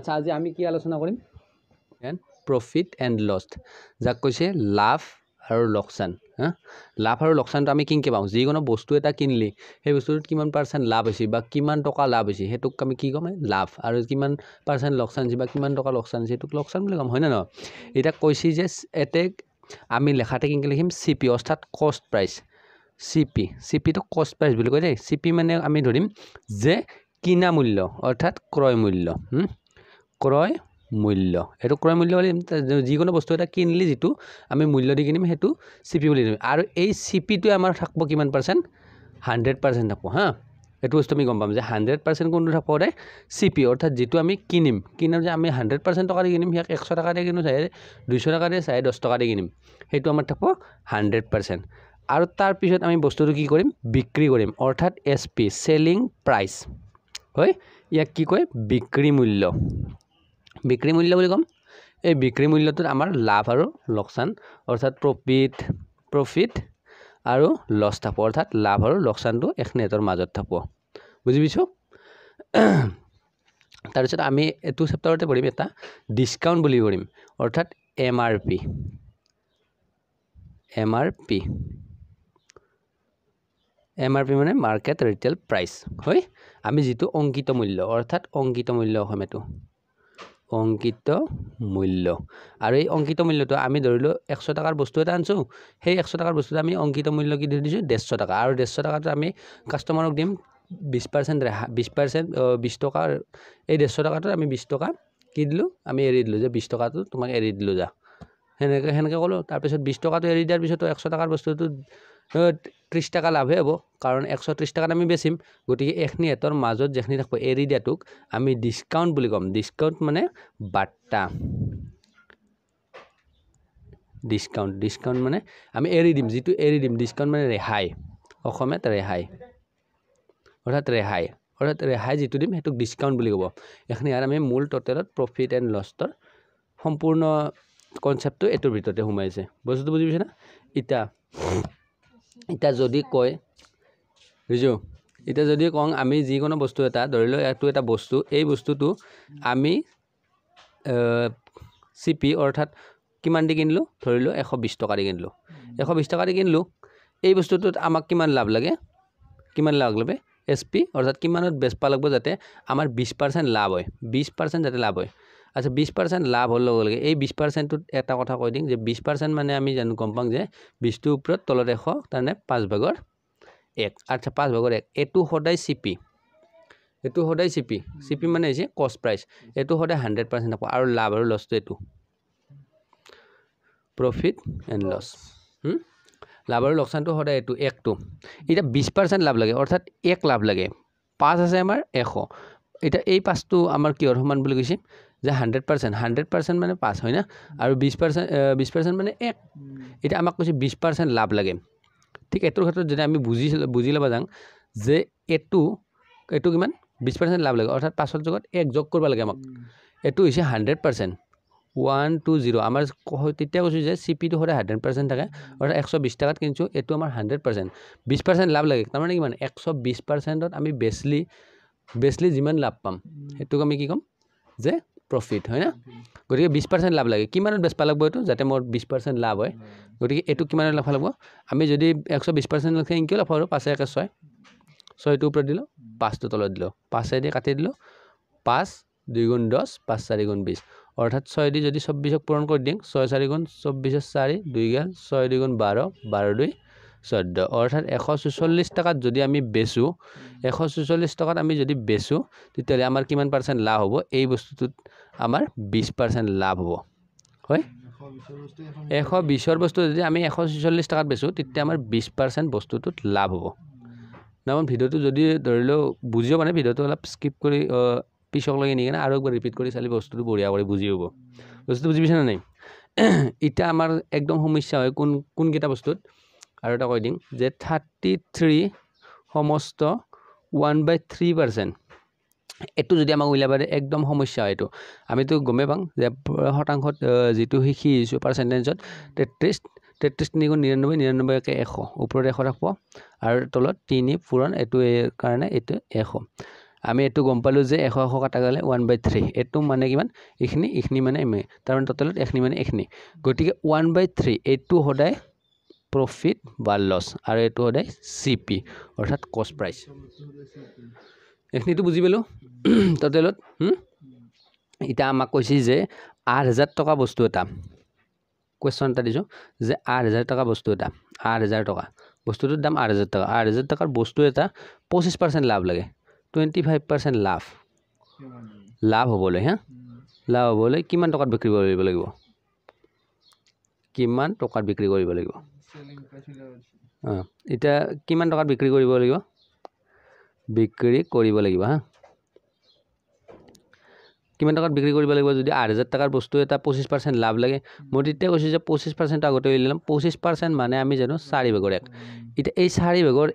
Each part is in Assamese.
আচ্ছা আজি আমি কি আলোচনা কৰিম এন্ড প্ৰফিট এন্ড লছ যাক কৈছে লাভ আৰু লোকসান লাভ আৰু লোকসানটো আমি কিনকে পাওঁ যিকোনো বস্তু এটা কিনলি সেই বস্তুটোত কিমান % লাভ হৈছে বা কিমান টকা লাভ হৈছে হেতুক আমি কি কম লাভ আৰু কিমান % লোকসান হৈছে বা কিমান টকা লোকসান হৈছে হেতুক লোকসান বুলি কম হয় না ন এটা কৈছি যে এতে আমি লেখাতে কিনকে লিখিম সিপি অৰ্থাৎ কষ্ট প্ৰাইস সিপি তো কষ্ট প্ৰাইস বুলি কয় দেই সিপি মানে আমি ধৰিম যে কিনা মূল্য অৰ্থাৎ ক্ৰয় মূল্য ক্ৰয় মূল্য এটো ক্ৰয় মূল্য বলি যিকোনো বস্তু এটা কিনলি যেটো আমি মূল্য দি কিনিম হেতু সিপি বুলি ধৰিম আৰু এই সিপি টো আমাৰ থাকব কিমান % 100% থাকব হা এটো বস্তু আমি গম পাম যে 100% কোনটো থাকব ৰে সিপি অৰ্থাৎ যেটো আমি কিনিম যে আমি 100% টকা দি কিনিম হিয়াক 100 টাকা দি কিনো চাই 200 টাকা দি চাই 10 টাকা দি কিনিম হেতু আমাৰ থাকব 100% আৰু তাৰ পিছত আমি বস্তুটো কি কৰিম বিক্ৰী কৰিম অৰ্থাৎ এসপি সেলিং প্ৰাইস হয় ইয়াক কি কয় বিক্ৰী মূল্য বুলি কম এই বিক্ৰী মূল্যটোত আমাৰ লাভ আৰু লোকসান অৰ্থাৎ প্ৰফিট আৰু লছ থাকব অৰ্থাৎ লাভ আৰু লোকসানটো এখনেতৰ মাজত থাকব বুজি পাইছো তাৰ পিছত আমি এটো চেপ্টাৰতে পঢ়িম এটা ডিসকাউন্ট বুলি কৰিম অৰ্থাৎ এমআরপি মানে মার্কেট রিটেল প্রাইস হয় আমি যেটো অঙ্কিত মূল্য অর্থাৎ অঙ্কিত মূল্য হমেটো অঙ্কিত মূল্য আৰু এই অঙ্কিত মূল্যটো আমি ধৰিলো 100 টাকাৰ বস্তু এটা আনছো সেই 100 টাকাৰ বস্তুটো আমি অঙ্কিত মূল্য কি দিছো 150 টাকা আৰু 150 টাকাটো আমি কাস্টমাৰক দিম 20% ৰেহাই 20 টকা এই 150 টাকাটো আমি 20 টকা কি দিলো আমি এৰি দিলো যে 20 টাকাটো তোমাক এৰি দিলো যা হেনেকে কলো তাৰ পিছত 20 টাকাটো এৰি দিয়াৰ পিছত 100 টাকাৰ বস্তুটো 30 টাকা লাভ হ'ব কাৰণ 130 টাকাত আমি বেচিম গটিকে এখনি এতৰ মাজত যেখনি থাকব এৰি দিয়াটোক আমি ডিসকাউন্ট বুলি কম ডিসকাউন্ট মানে বাট্টা ডিসকাউন্ট মানে আমি এৰি দিম যেটো এৰি দিম ডিসকাউন্ট মানে ৰেহাই অসমত ৰেহাই অৰ্থাৎ ৰেহাই যেটো দিম হেতুক ডিসকাউন্ট বুলি কব এখনি আৰু আমি মূল টোটেলত প্ৰফিট এন্ড লছৰ সম্পূৰ্ণ কনসেপ্টটো এটোৰ ভিতৰতে সোমাইছে বস্তুটো বুজি পাইছা না ইটা যদি কয় বুজিছো এটা যদি কং আমি যিকোনো বস্তু এটা ধৰিলো এটো এটা বস্তু এই বস্তুটো আমি সিপি অৰ্থাৎ কিমান দি কিনলো ধৰিলো 120 টকা দি কিনলো 120 টকা দি কিনলো এই বস্তুটোত আমাক কিমান লাভ লাগে এসপি অৰ্থাৎ কিমানত বেচপা লাগব যাতে আমাৰ 20% লাভ হয় 20% যাতে লাভ হয় আচ্ছা 20% লাভ হল লগে এই 20% টোত এটা কথা কৈ দিং যে 20% মানে আমি জানো গম পাং যে 20 টো ওপৰত তলত 100 তাৰনে 5 ভাগৰ 1 আচ্ছা 5 ভাগৰ 1 এটো সদায় সিপি মানে হৈছে কষ্ট প্ৰাইস এটো সদায় 100% হ'ব আৰু লাভ আৰু লছটো এটো প্ৰফিট এন্ড লস লাভ আৰু লোকসানটো সদায় এটো একটো এটা 20% লাভ লাগে অৰ্থাৎ 1 লাভ লাগে 5 আছে আমাৰ 100 এটা এই 5 টো আমাৰ কিহৰ সমান বুলি কৈছে যে 100% মানে 5 হয় না আৰু 20% মানে 1 এটা আমাক কৈছে 20% লাভ লাগে ঠিক এটোৰ ক্ষেত্ৰত যদি আমি বুজি লবা যাং যে এটো কিমান 20% লাভ লাগে অৰ্থাৎ 5 ৰ জগত 1 যোগ কৰিব লাগে আমাক এটো হৈছে 100% 120 আমাৰ তেতিয়া কৈছো যে সিপি টো হৰে 100% থাকে অৰ্থাৎ 120 টাকাত কিনছো এটো আমাৰ 100% 20% লাভ লাগে তাৰ মানে কিমান 120% ত আমি বেছলি যিমান লাভ পাম হেতুক আমি কি কম যে প্রফিট হয় না গটিকে 20% লাভ লাগে কিমানত বেচপা লাগব এটো যাতে মোৰ 20% লাভ হয় গটিকে এটো কিমানত লাভ লাগব আমি যদি 120% লখে ইনকে লাভ আৰু 5 1 6 6 টো ওপৰত দিলো 5 টো তলত দিলো 5 দি কাটি দিলো 5 2 গুণ 10 5 4 গুণ 20 অৰ্থাৎ 6 দি যদি 24 ক পূৰণ কৰি দিং 6 4 গুণ 24 4 2 গেল 6 2 গুণ 12 12 2 14 অৰ্থাৎ 144 টাকাত যদি আমি বেচো 144 টাকাত আমি যদি বেচো তেতিয়ালে আমাৰ কিমান % লাভ হ'ব এই বস্তুটোত আমাৰ 20% লাভ হ'ব হয় 120 ৰ বস্তু যদি আমি 144 টাকাত বেচো তেতিয়া আমাৰ 20% বস্তুটোত লাভ হ'ব নামন ভিডিওটো যদি ধৰিলো বুজিও মানে ভিডিওটো অলপ স্কিপ কৰি পিছক লাগি নিকেনা আৰু একবাৰ ৰিপিট কৰি চালি বস্তুটো বঢ়িয়া কৰি বুজি হ'ব বস্তুটো বুজি পাইছা না নাই এটা আমাৰ একদম সমস্যা হয় কোন কিটা বস্তুত আৰু এটা কৈ দিং যে 33 সমস্ত 1/3% এটো যদি আমাক উলাবাৰে একদম সমস্যা হয় এটো আমিতো গমে পাং যে শতাংশত যেটো হিকিছো পার্সেন্টেজত 33 নিগুণ 99 99 কে 100 ওপৰত 100 ৰাখব আৰু তলত 3 পূৰণ এটো কাৰণে এটো 100 আমি এইটো গম পালোঁ যে 100 কাটা গ'লে 1/3 এইটো মানে কিমান এইখিনি মানে তাৰমানে টোটেলত এইখিনি মানে এইখিনি গতিকে 1/3 এইটো সদায় প্ৰফিট বা লছ আৰু এইটো সদায় CP অৰ্থাৎ কষ্ট প্ৰাইচ এইখিনিটো বুজি পালোঁ টোটেলত এটা আমাক কৈছে যে 8000 টকা বস্তু এটা কোৱেশ্চন এটা দিছোঁ যে 8000 টকা বস্তু এটা 8000 টকা বস্তুটোৰ দাম 8000 টকা 8000 টকাৰ বস্তু এটা 25% লাভ লাগে 25% লাভ হ'বলৈ লাভ হ'বলৈ কিমান টকাত বিক্ৰী কৰিব লাগিব কিমান টকাত বিক্ৰী কৰিব লাগিব এটা কিমান টকাত বিক্ৰী কৰিব লাগিব কিমান টকাত বিক্ৰী কৰিব লাগিব যদি 8000 টকাৰ বস্তু এটা 25% লাভ লাগে মই তেতিয়া কৈছোঁ যে 25% আগতে উলিয়াম 25% মানে আমি জানো 4 ভাগৰ 1 এটা এই 4 ভাগৰ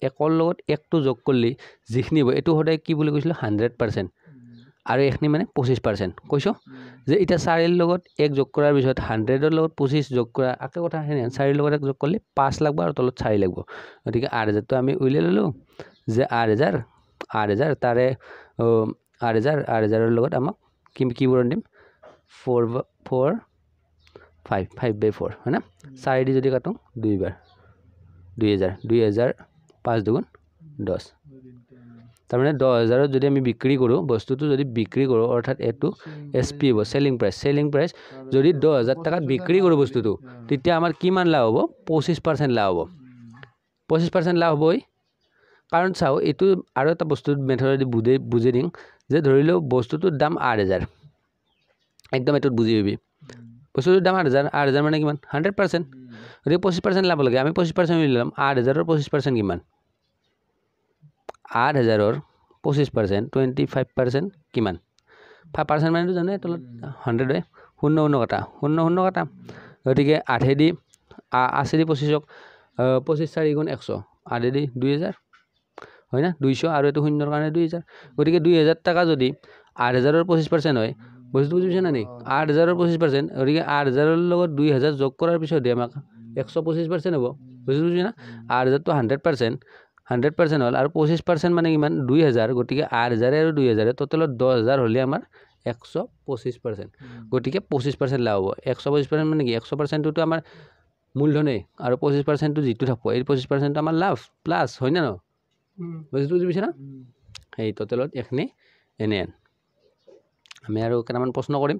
1 লগত 1টো যোগ কৰিলে যিখিনি হ'ব এটো সদায় কি বুলি কৈছিল 100% আৰু এখনি মানে 25% কৈছো যে এটা 4 ৰ লগত 1 যোগ কৰাৰ পিছত 100 ৰ লগত 25 যোগ কৰা আকে কথা হেনে 4 ৰ লগত 1 যোগ কৰিলে 5 লাগব আৰু তলত 4 লাগব গতিকে 8000 তো আমি উলিয়াই ললো যে 8000 তাৰে 8000 ৰ লগত আমাক কি বৰণ দিম 5/4 হয় না 4 দি যদি কাটো 2 বাৰ 2000 5 দুগুণ 10 তাৰমানে 10000 যদি আমি বিক্ৰী কৰো বস্তুটো যদি বিক্ৰী কৰো অৰ্থাৎ এটো SP হ'ব সেলিং প্ৰাইস যদি 10000 টাকাত বিক্ৰী কৰো বস্তুটো তেতিয়া আমাৰ কিমান লাভ হ'ব 25% লাভ হ'ব 25% লাভ হ'বই কাৰণ চাও এটো আৰু এটা বস্তু মেথডেদি বুজি দিম যে ধৰিলো বস্তুটোৰ দাম 8000 একদম এটো বুজি হবি বস্তুটোৰ দাম 8000 মানে কিমান 100% যদি 25% লাভ লাগে আমি 25% উলিয়াম 8000 ৰ 25% কিমান 8000 ৰ 25% 25% কিমান 5% মানে জানো তলত 100 হয় 00 কাটা 00 কাটা গতিকে 8 দি 80 দি 25ক 25 4 গুণ 100 8 দি 2000 হয় না 200 আৰু এটো শূন্যৰ কাৰণে 2000 গতিকে 2000 টাকা যদি 8000 ৰ 25% হয় বুজি বুজিছ না নি 8000 ৰ 25% গতিকে 8000 ৰ লগত 2000 যোগ কৰাৰ পিছত আমাক 125% হ'ব বুজি বুজি না 8000 তো 100% হল আৰু 25% মানে কিমান 2000 গতিকে 8000 আৰু 2000 টোটেলত 10000 হলে আমাৰ 125% গতিকে 25% লাভ হ'ব 125% মানে কি 100% টো আমাৰ মূলধনে আৰু 25% টো জিতু থাকব এই 25% আমাৰ লাভ প্লাস হয় না ন বুজি বুজিছ না এই টোটেলত এখনি এনে আমি আৰু কেটামান প্ৰশ্ন কৰিম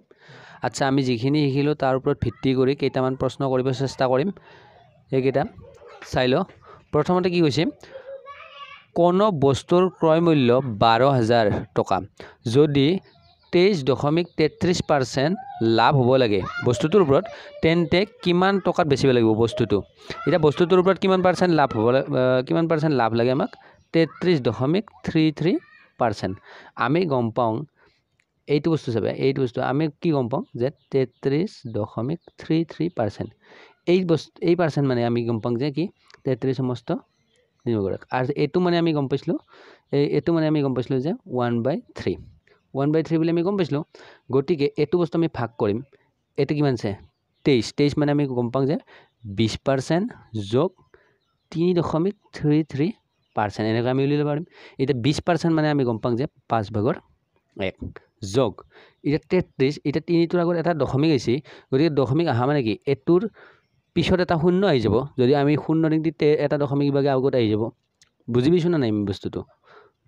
আচ্ছা আমি যিখিনি শিকিলো তাৰ ওপৰত ভিত্তি কৰি কেইটামান প্ৰশ্ন কৰিব চেষ্টা কৰিম এইকেইটা চাইলো প্ৰথমতে কি কৈছে কোন বস্তুৰ ক্ৰয় মূল্য 12000 টকা যদি 23.33% লাভ হ'ব লাগে বস্তুটোৰ ওপৰত তেন্তে কিমান টকাত বেচিব লাগিব বস্তুটো এটা বস্তুটোৰ ওপৰত কিমান পাৰ্সেন্ট লাভ হ'ব কিমান পাৰ্সেন্ট লাভ লাগে আমাক 33.33% আমি গম পাওঁ এইটো বস্তু চাবে এইটো বস্তু আমি কি গম পাওঁ যে 33.33% এই পাৰ্সেন্ট মানে আমি গম পাওঁ যে কি 33 সমস্ত নিমগৰক আৰু এটো মানে আমি গম পাইছিলো এটো মানে আমি গম পাইছিলো যে 1/3 বুলি আমি গম পাইছিলো গটিকে এটো বস্তু আমি ভাগ কৰিম এটো কিমান আছে 23 মানে আমি গম পাওঁ যে 20% যোগ 3.33% এনেকৈ আমি উলিয়াব পাৰিম এটা 20% মানে আমি গম পাওঁ যে 5/1 যোগ এটা 33 এটা 3 টোৰ আগত এটা দশমিক আছে গতিকে দশমিক আহা মানে কি এটোৰ পিছত এটা শূন্য আহি যাব যদি আমি শূন্য দিতে এটা দশমিক ভাগে আগত আহি যাব বুজি পাইছো না নাই বস্তুটো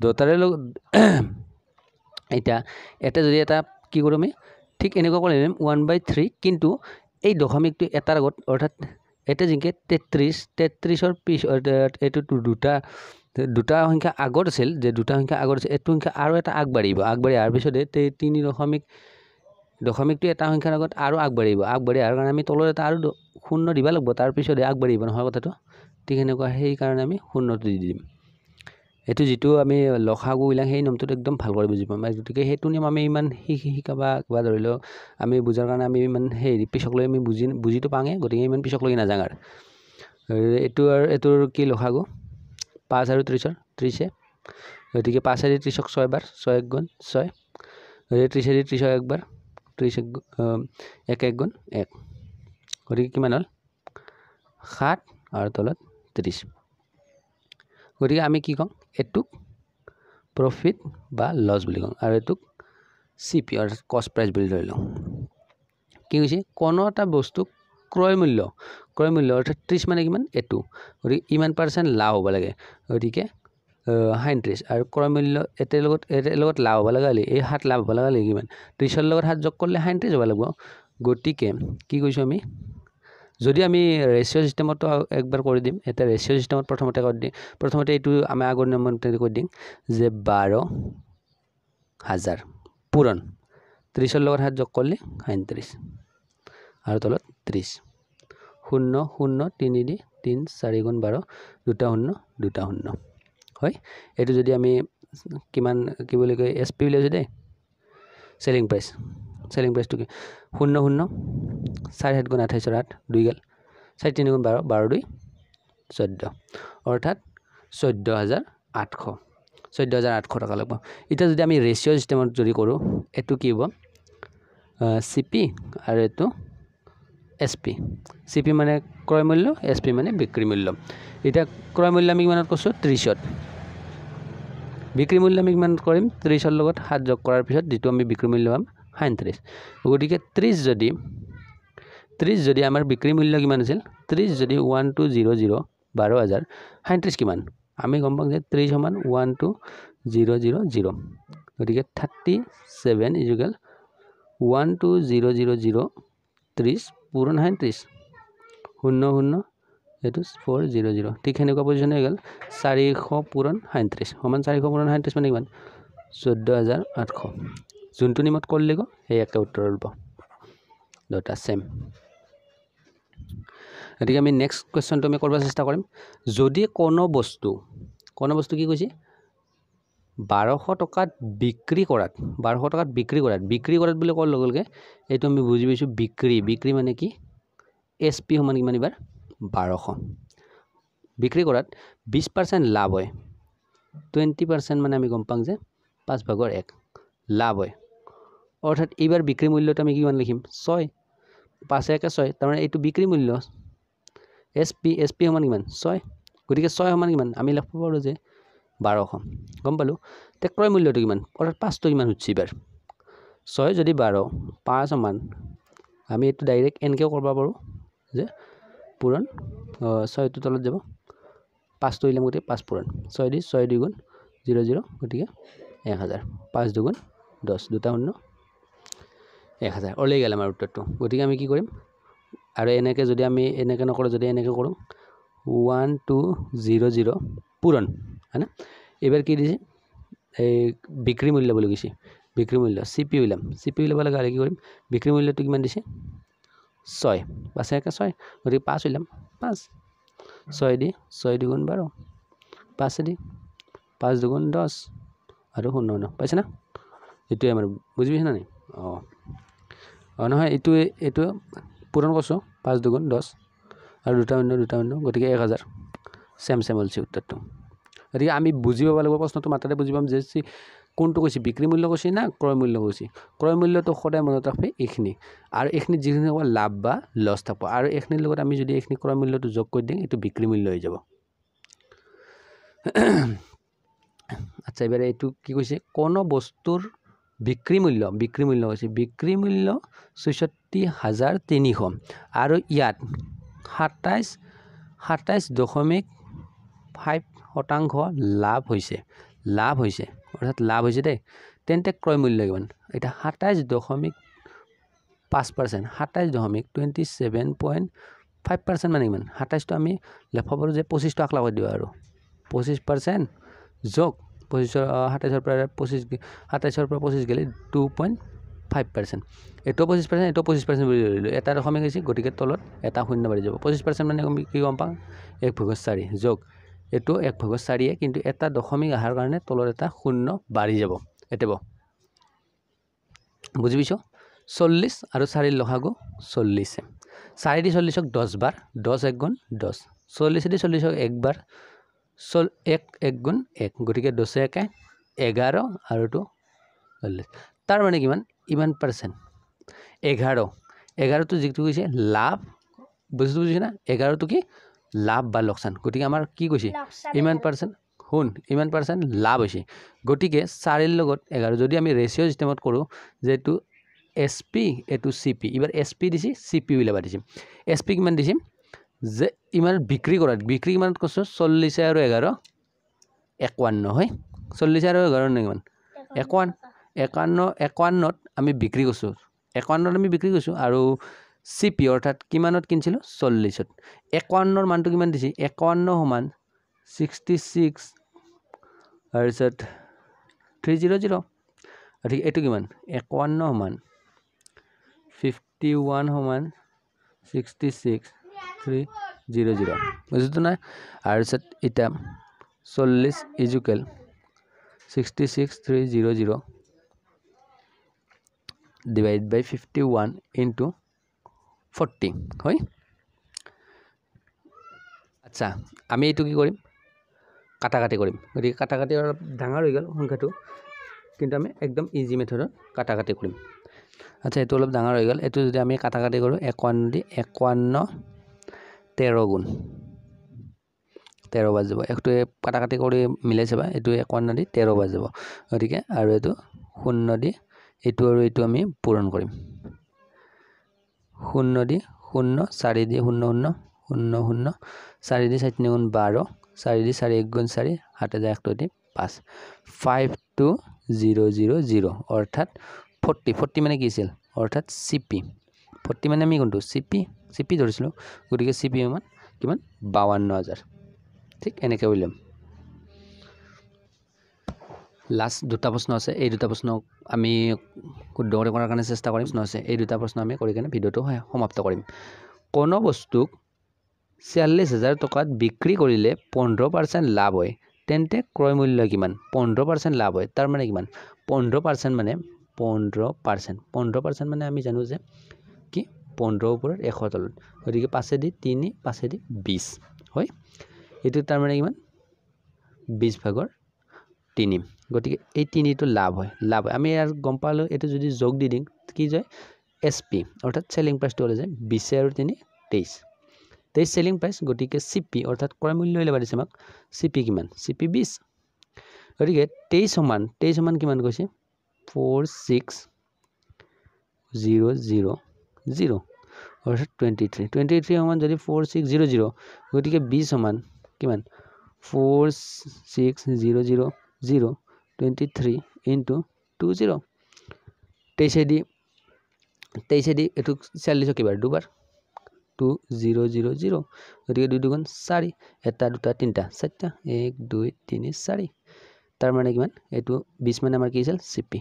দতাৰে লগ এটা যদি এটা কি কৰো আমি ঠিক এনেকুৱা কৰিম 1/3 কিন্তু এই দশমিকটো এটাৰ আগত অৰ্থাৎ এটা জিকে 33 ৰ পিছ এটো দুটা সংখ্যা আগত আছিল যে দুটা সংখ্যা আগত আছে এটো সংখ্যা আৰু এটা আগবাঢ়িব আৰ পিছত 3 দশমিকটো এটা সংখ্যাৰ আগত আৰু আগবাঢ়িব আৰ কাৰণে আমি তলৰ এটা আৰু শূন্য দিবা লাগিব তাৰ পিছত আগবাঢ়িব নহয় কথাটো ঠিক এনেকুৱা সেই কাৰণে আমি শূন্যটো দি দিম এটো যেটো আমি লখাগু ইলা সেই নামটো একদম ভাল কৰি বুজি পাম গতিকে হেতু নিয়ম আমি ইমান শিকাবা কিবা ধৰিলো আমি বুজাৰ কাৰণে আমি ইমান সেই পিছক লৈ আমি বুজিটো পাঙে গতিকে ইমান পিছক লৈ নাযাং আৰু এটোৰ কি লখাগু 5 আৰু 30 গতিকে 5 আৰু 30ক 6 বাৰ 6 1 গুণ 6 30 আৰু 30 একবাৰ 30 1 গুণ 1 গতিকে কিমান হল 7 আৰু তলত 30 গতিকে আমি কি কম এটুক প্ৰফিট বা লছ বুলি কওঁ আৰু এটুক CP অৰ্থাৎ কষ্ট প্ৰাইচ বুলি ধৰি লওঁ কি কৈছে কোনো এটা বস্তু ক্ৰয় মূল্য অৰ্থাৎ 30 মানে কিমান এটু গতিকে ইমান % লাভ হ'ব লাগে গতিকে 37 আৰু ক্ৰয় মূল্য এতে লগত লাভ হ'ব লগা হলে এই 7 লাভ হ'ব লগা হলে কিমান 30 ৰ লগত 7 যোগ কৰিলে 37 হ'ব লাগিব গতিকে কি কৈছো আমি যদি আমি ৰেশিও সিস্টেমটো একবাৰ কৰি দিম এটা ৰেশিও সিস্টেমত প্ৰথমতে কৰি দিম প্ৰথমতে এইটো আমি আগৰ নিয়মতে কৰি দিম যে 12000 পূৰণ 30 ৰ লগত 7 যোগ কৰিলে 37 আৰু তলত 30 0 0 3 দি 3 4 গুণ 12 দুটা শূন্য হয় এটো যদি আমি কিমান কি বুলি কয় SP উলিয়াইছো দে সেলিং প্ৰাইসটো কি 0 0 4 7 গুণ 28 8 2 গেল 4 3 গুণ 12 12 2 14 অৰ্থাৎ 14800 টাকা লাগব এটা যদি আমি ৰেশিও সিস্টেমত যদি কৰো এটো কি হ'ব CP আৰু এটো SP CP মানে ক্ৰয় মূল্য SP মানে বিক্ৰী মূল্য এটা ক্ৰয় মূল্য আমি কিমানত কৈছো 30ত বিক্ৰী মূল্য আমি কিমানত কৰিম 30 ৰ লগত 7 যোগ কৰাৰ পিছত যেটো আমি বিক্ৰী মূল্য পাম 37 গতিকে 30 যদি আমাৰ বিক্ৰী মূল্য কিমান আছিল 30 যদি 1200 12000 37 কিমান আমি গম পাম যে 30 সমান 12000 গতিকে 37 ইকুয়াল 12000 30 পূৰণ 37 0 0 এটো 400 ঠিক হেনেকুৱা পজিশন হৈ গল 400 পূৰণ 37 সমান 400 পূৰণ 37 মানে কিমান 14800 যোনটো নিমত কৰিলে গো এই একটা উত্তৰ হ'ব দুটা সেম এটিকে আমি নেক্সট কোৱেশ্চনটো আমি কৰিব চেষ্টা কৰিম যদি কোনো বস্তু কি কৈছে 1200 টকাত বিক্ৰী কৰাত বিক্ৰী কৰাত বুলি কোৱাৰ লগে লগে এইটো আমি বুজি পাইছো বিক্ৰী মানে কি SP সমান কিমান এবাৰ 1200 বিক্ৰী কৰাত 20% লাভ হয় 20% মানে আমি গম পাং যে 5/1 লাভ হয় অৰ্থাৎ এবাৰ বিক্ৰী মূল্যটো আমি কিমান লিখিম 6 5 1 6 তাৰ মানে এইটো বিক্ৰী মূল্য SP সমান কিমান 6 গতিকে 6 সমান কিমান আমি লিখব পাৰো যে 1200 গম পালো তে ক্ৰয় মূল্যটো কিমান অৰ্থাৎ 5 টো কিমান হচ্ছে এবাৰ 6 যদি 12 5 সমান আমি এটো ডাইৰেক্ট এনকেও কৰিব পাৰো যে পূৰণ 6 টো তলত যাব 5 টো ইলাম গতে 5 পূৰণ 6 দি 6 2 গুণ 00 গতিকে 1000 5 2 গুণ 10 দুটা শূন্য 1000 ওলাই গেল আমাৰ উত্তৰটো গতিকে আমি কি কৰিম আৰু এনেকে যদি আমি এনেকে নকৰো যদি এনেকে কৰো 1200 পূৰণ হয়না এবাৰ কি দিছে এই বিক্ৰী মূল্য বুলি কৈছে বিক্ৰী মূল্য CP উলাব লাগা কি কৰিম বিক্ৰী মূল্যটো কিমান দিছে 6 5 1 6 গতিকে 5 উলাম 5 6 দি 6 2 গুণ 12 5 দি 5 2 গুণ 10 আৰু 0 পাইছে না এটো আমাৰ বুজি পাইছ না নাই নহয় এটো পূৰণ কৰছো 5 2 গুণ 10 আৰু দুটা শূন্য গতিকে 1000 সেম হলছে উত্তৰটো গতিকে আমি বুজি পাব লাগিব প্ৰশ্নটো মাত্ৰাতে বুজি পাম যে কোনটো কৈছে বিক্ৰী মূল্য কৈছে না ক্ৰয় মূল্য কৈছে ক্ৰয় মূল্যটো সদায় মনত ৰাখবে এইখিনি আৰু এইখিনি যিখিনি হ'ব লাভ বা লছ থাকব আৰু এইখিনিৰ লগত আমি যদি এইখিনি ক্ৰয় মূল্যটো যোগ কৰি দিম এটো বিক্ৰী মূল্য হৈ যাব আচ্ছা এবাৰে এটু কি কৈছে কোন বস্তুৰ বিক্ৰী মূল্য কৈছে বিক্ৰী মূল্য 66300 আৰু ইয়াত 27.5% লাভ হৈছে অৰ্থাৎ লাভ হৈছে দে তেন্তে ক্ৰয় মূল্য কিমান এটা 27.5% 27.27.5% মানে কিমান 27 টো আমি লেখা পাৰো যে 25 টো আকলা কৰি দিও আৰু 25% যোগ 27 ৰ পৰা 25 গেলে 2.5% এটো 25% এটো 25% বুলি ধৰিলো এটা দশমিক হৈছে গতিকে তলত এটা শূন্য বাঢ়ি যাব 25% মানে কি গম পাম 1/4 যোগ এটো 1/4 কিন্তু এটা দশমিক আহাৰ কাৰণে তলত এটা শূন্য বাঢ়ি যাব এতেব বুজি পাইছো 40 আৰু 4 ৰ লসাগু 40 4 দি 40ক 10 বাৰ 10 1 গুণ 10 40 দি 40ক 1 বাৰ 1 গুণ 1 গতিকে 10 1 11 আৰু তো 40 তাৰ মানে কিমান ইমান পাৰ্সেন্ট 11 তো যিটো কৈছে লাভ বুজিছো না 11 তো কি লাভ বা লোকসান গতিকে আমাৰ কি কৈছে ইমান পাৰ্সেন্ট শুন ইমান পাৰ্চেণ্ট লাভ হৈছে গতিকে 4 ৰ লগত 11 যদি আমি ৰেচিঅ' সিস্টেমত কৰোঁ যেটো SP এটো CP এবাৰ SP দিছি CP উলাবা দিছি SP কিমান দিছি যে ইমান বিক্ৰী কিমান কৈছো 40 আৰু 11 51 হয় 40 আৰু 11 কিমান 51 আমি বিক্ৰী কৰিছো 51 আমি বিক্ৰী কৰিছো আৰু CP অৰ্থাৎ কিমানত কিনছিলো 40 51 ৰ মানটো কিমান দিছি 51 সমান 66 আৰছত 300 ঠিক এটো কিমান 51 সমান 51 সমান 66 300 বুজিছো না আৰছত এটা 40 ইকুয়াল 66 300 divided by 51 into 40 হয় আচ্ছা আমি এটো কি কৰিম কাটাকাটি কৰিম গতিকে কাটাকাটি অলপ ডাঙৰ হৈ গল সংখ্যাটো কিন্তু আমি একদম ইজি মেথডত কাটাকাটি কৰিম আচ্ছা এটো অলপ ডাঙৰ হৈ গল এটো যদি আমি কাটাকাটি কৰো 51 দি 51 13 গুণ 13 বাজিব একটো কাটাকাটি কৰি মিলাই চাবা এটো 51 দি 13 বাজিব গতিকে আৰু এটো 0 দি এটো আৰু এটো আমি পূৰণ কৰিম 0 দি 0 4 দি 0 0 0 0 4 দি 7 গুণ 12 4 দি 4 1 গুণ 4 হাতে যায় 1 দি 5 52000 অৰ্থাৎ 40 মানে কি আছিল অৰ্থাৎ CP 40 মানে আমি কোনটো CP ধৰিছিলো গতিকে CP মান কিমান 52000 ঠিক এনেকৈ উলিয়াম লাষ্ট দুটা প্ৰশ্ন আছে এই দুটা প্ৰশ্ন আমি শুদ্ধ কৰাৰ কাৰণে চেষ্টা কৰিম আছে এই দুটা প্ৰশ্ন আমি কৰি কেনে ভিডিওটো সমাপ্ত কৰিম কোন বস্তুক 46000 টকাত বিক্ৰী কৰিলে 15% লাভ হয় তেন্তে ক্ৰয় মূল্য কিমান 15% লাভ হয় তাৰ মানে কিমান 15% মানে 15% মানে আমি জানো যে কি 15 ওপৰত 100 তলত গতিকে 5 দি 3 5 দি 20 হয় এটো তাৰ মানে কিমান 20 ভাগৰ 3 গতিকে এই 3 টো লাভ হয় আমি আর গম পালো এটো যদি যোগ দি দিং কি যায় SP অৰ্থাৎ সেলিং প্ৰাইস টো হলে যায় 20 আৰু 3 23 সেলিং প্ৰাইস গতিকে CP অৰ্থাৎ ক্ৰয় মূল্য হলে বাদিছে আমাক CP কিমান CP 20 গতিকে 23 সমান কিমান কৈছে 46000 অৰ্থাৎ 23 সমান যদি 4600 গতিকে 20 সমান কিমান 46000 23 into 20 23 দি এটো 40 কিবাৰ দুবাৰ 2000 গতিকে 2 গুণ 4 এটা দুটা তিনটা চাৰটা 1 2 3 4 তাৰ মানে কিমান এটো 20 মানে আমাৰ কি আছিল CP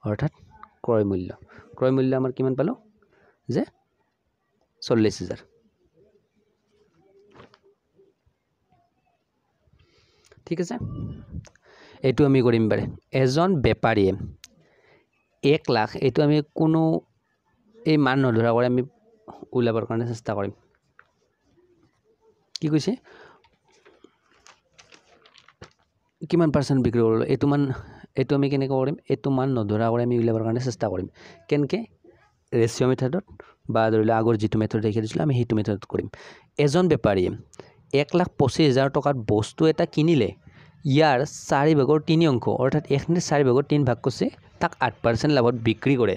অৰ্থাৎ ক্ৰয় মূল্য আমাৰ কিমান পালো যে 40000 ঠিক আছে এটো আমি কৰিম বাৰে এজন বেপাৰীয়ে 1 লাখ এটো আমি কোনো এই মান নধৰা কৰি আমি উলাবৰ কাৰণে চেষ্টা কৰিম কি কৈছে কিমান পাৰ্চেন্ট বিক্ৰী কৰিলো এটো আমি কেনে কৰিম এটো মান নধৰা কৰি আমি উলাবৰ কাৰণে চেষ্টা কৰিম কেনকে ৰেচিঅ' মেথডত বা ধৰিলে আগৰ যেটো মেথড দেখাই দিছিল আমি হেতু মেথডত কৰিম এজন বেপাৰীয়ে 1,25,000 টকাত বস্তু এটা কিনিলে ইয়াৰ 4 ভাগৰ 3 অংশ অৰ্থাৎ এখনে 4 ভাগৰ 3 ভাগ কৰিছে তাক 8% লাভত বিক্ৰী কৰে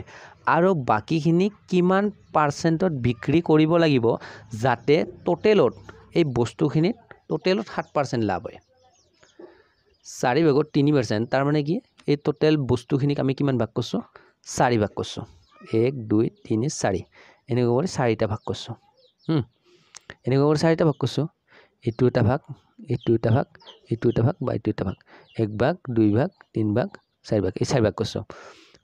আৰু বাকিখিনি কিমান পাৰ্চেন্টত বিক্ৰী কৰিব লাগিব যাতে টোটেলত এই বস্তুখিনিত টোটেলত 7% লাভ হয় 4 ভাগৰ 3% তাৰ মানে কি এই টোটেল বস্তুখিনিক আমি কিমান ভাগ কৰিছো 4 ভাগ কৰিছো 1 2 3 4 এনেকৈ কৰি 4টা ভাগ কৰিছো এনেকৈ কৰি 4টা ভাগ কৰিছো এটো এটা ভাগ এটো এটা ভাগ এটো এটা ভাগ বা এটো এটা ভাগ 1 ভাগ 2 ভাগ 3 ভাগ 4 ভাগ এই 4 ভাগ কৰিছো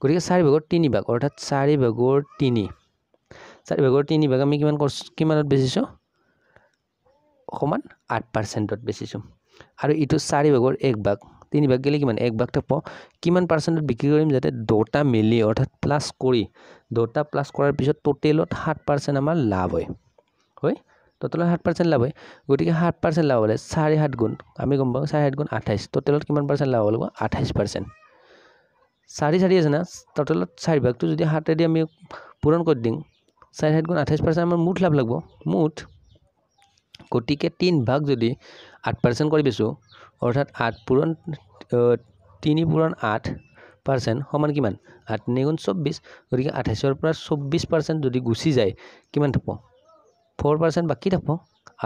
গতিকে 4 ভাগৰ 3 ভাগ অৰ্থাৎ 4 ভাগৰ 3 ভাগ আমি কিমান কৰিছো কিমানত বেচিছো সমান 8%ত বেচিছো আৰু ইটো 4 ভাগৰ 1 ভাগ 3 ভাগ গলে কিমান 1 ভাগ থাকব কিমান পাৰ্চেন্টত বিক্ৰী কৰিম যাতে দুটা মিলি অৰ্থাৎ প্লাস কৰি দুটা প্লাস কৰাৰ পিছত টোটেলত 7% আমাৰ লাভ হয় টোটেলত 7% লাভ হয় গতিকে 7% লাভ হলে 4 গুণ আমি গম পাও 4 গুণ 28 টোটেলত কিমান পাৰ্চেন্ট লাভ হব 28% 4 আছে না টোটেলত 4 ভাগটো যদি 7 দি আমি পূৰণ কৰি দিং 4 গুণ 28% আমাৰ মুঠ লাভ লাগব মুঠ গতিকে 3 ভাগ যদি 8% কৰি বেছোঁ অৰ্থাৎ 8 পূৰণ 3 পূৰণ 8% সমান কিমান 8 গুণ 24 গতিকে 28 পৰা 24% যদি গুচি যায় কিমান থাকিব 4% বাকি থাকিব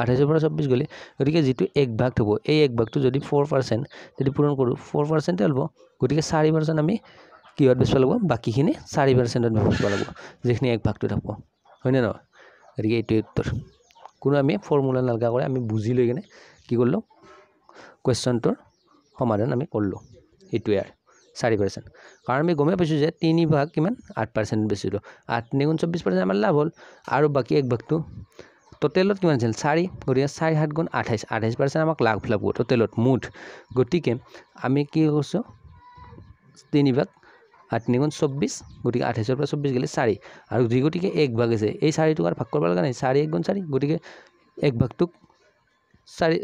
28 পৰা 24 গ'লে গতিকে যেটো 1 ভাগ থাকিব এই 1 ভাগটো যদি 4% যদি পূৰণ কৰোঁ 4% হ'ব গতিকে 4% আমি কিহত বেছব লাগিব বাকিখিনি 4%ত বেছব লাগিব যেখিনি 1 ভাগটো থাকিব হয়নে নহয় গতিকে এইটো উত্তৰ কোনো আমি ফৰ্মুলা নালগা কৰে আমি বুজি লৈ কিনে কি কৰিলো কোৱেশ্চনটোৰ সমাধান আমি কৰিলো এইটোৱে আৰু 4% কাৰণ আমি গমে পাইছো যে 3 ভাগ কিমান 8% বেছিলো 8 গুণ 24% আমাৰ লাভ হ'ল আৰু বাকি 1 ভাগটো টোটেলত কিমান আছিল 4 গতিকে 4 7 গুণ 28% আমাক লাভ হ'ব টোটেলত মুঠ গতিকে আমি কি কৰিছো 3 ভাগ 8 গুণ 24 গতিকে 28 পৰা 24 গলে 4 আৰু যি গতিকে 1 ভাগ আছে এই 4 টুক আৰু ভাগ কৰিব লগা নাই 4 1 গুণ 4 গতিকে 1 ভাগটোক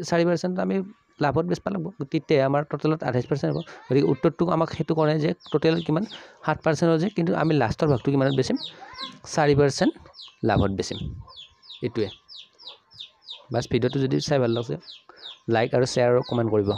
4% আমি লাভত বেছ পালাব গতিকে আমাৰ টোটেলত 28% হ'ব গতিকে উত্তৰটো আমাক হেতু কৰে যে টোটেল কিমান 7% হৈছে কিন্তু আমি লাষ্টৰ ভাগটো কিমানত বেছিম 4% লাভত বেছিম এটোৱে বাস ভিডিওটো যদি চাই ভাল লাগিছে লাইক আৰু শ্বেয়াৰ আৰু কমেন্ট কৰিব